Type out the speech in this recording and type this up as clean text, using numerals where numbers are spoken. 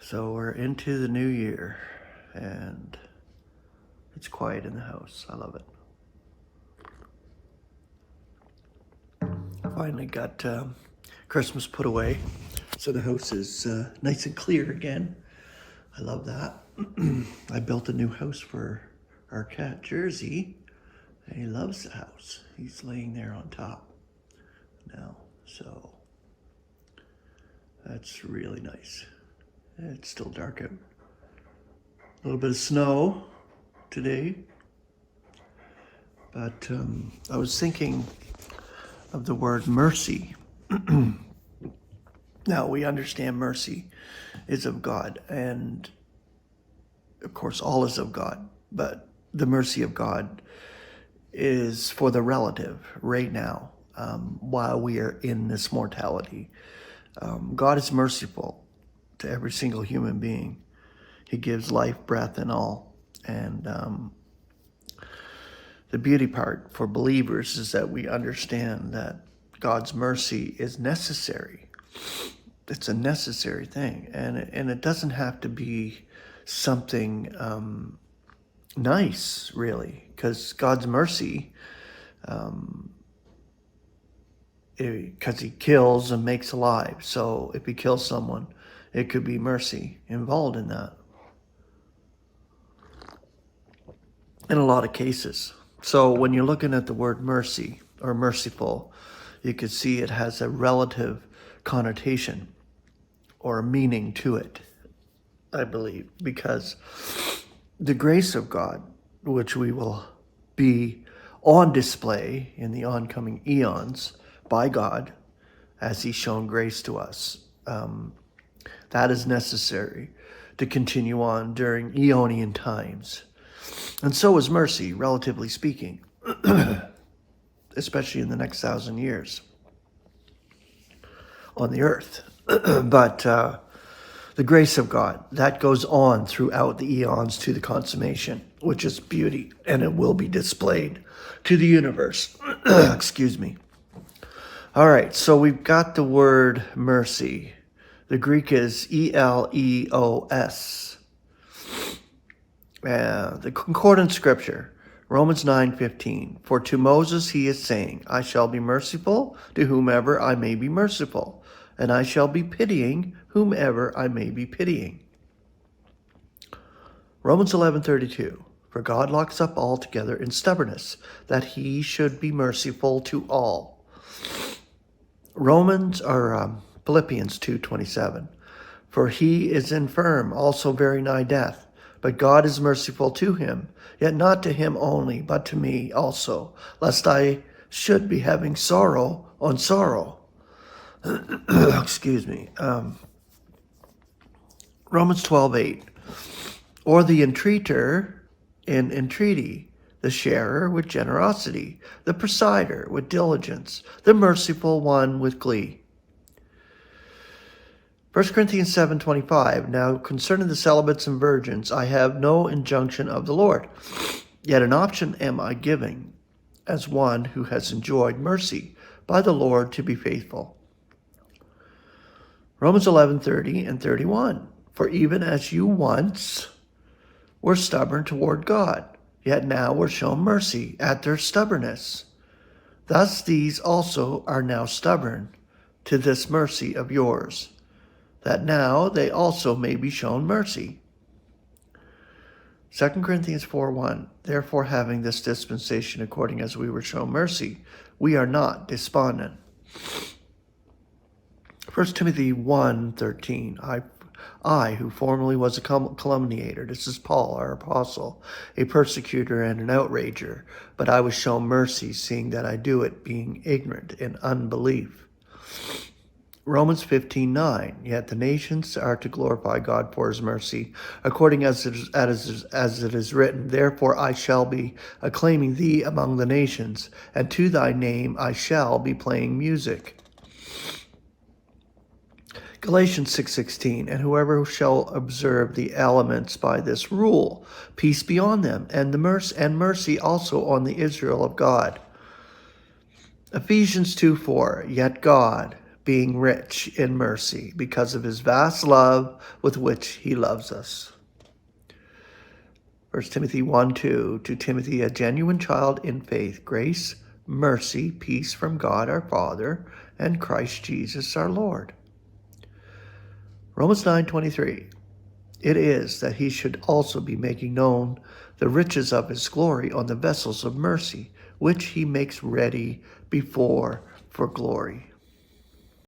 So we're into the new year, and it's quiet in the house. I love it. Finally got Christmas put away, so the house is nice and clear again. I love that. I built a new house for our cat, Jersey, and he loves the house. He's laying there on top now, so that's really nice. It's still dark out. A little bit of snow today, but I was thinking of the word mercy. Now, we understand mercy is of God, and of course, all is of God, but the mercy of God is for the relative right now, while we are in this mortality. God is merciful to every single human being. He gives life, breath, and all. And the beauty part for believers is that we understand that God's mercy is necessary. It's a necessary thing. And it doesn't have to be something nice, really, because God's mercy, because he kills and makes alive. So if he kills someone, it could be mercy involved in that. In a lot of cases. So when you're looking at the word mercy or merciful, you could see it has a relative connotation or a meaning to it, I believe, because the grace of God, which we will be on display in the oncoming eons by God, as he's shown grace to us, that is necessary to continue on during Aeonian times. And so is mercy, relatively speaking, especially in the next 1,000 years on the earth. But the grace of God, that goes on throughout the eons to the consummation, which is beauty, and it will be displayed to the universe. Excuse me. All right, so we've got the word mercy. The Greek is eleos. The concordant scripture, Romans 9:15. For to Moses he is saying, I shall be merciful to whomever I may be merciful, and I shall be pitying whomever I may be pitying. Romans 11:32. For God locks up all together in stubbornness, that he should be merciful to all. Philippians 2:27. For he is infirm, also very nigh death. But God is merciful to him, yet not to him only, but to me also, lest I should be having sorrow on sorrow. Excuse me. Romans 12:8. Or the entreater in entreaty, the sharer with generosity, the presider with diligence, the merciful one with glee. 1 Corinthians 7:25, now concerning the celibates and virgins, I have no injunction of the Lord, yet an option am I giving, as one who has enjoyed mercy by the Lord to be faithful. Romans 11:30 and 31, for even as you once were stubborn toward God, yet now were shown mercy at their stubbornness. Thus these also are now stubborn to this mercy of yours, that now they also may be shown mercy. 2 Corinthians 4:1, therefore having this dispensation according as we were shown mercy, we are not despondent. 1 Timothy 1:13, I, who formerly was a calumniator, this is Paul, our apostle, a persecutor and an outrager, but I was shown mercy, seeing that I do it, being ignorant in unbelief. Romans 15:9, yet the nations are to glorify God for his mercy, according as it is written, therefore I shall be acclaiming thee among the nations, and to thy name I shall be playing music. Galatians 6:16, and whoever shall observe the elements by this rule, peace be on them, and mercy also on the Israel of God. Ephesians 2:4, yet God, being rich in mercy because of his vast love with which he loves us. 1 Timothy 1:2, to Timothy, a genuine child in faith, grace, mercy, peace from God our Father and Christ Jesus our Lord. Romans 9:23, it is that he should also be making known the riches of his glory on the vessels of mercy, which he makes ready before for glory.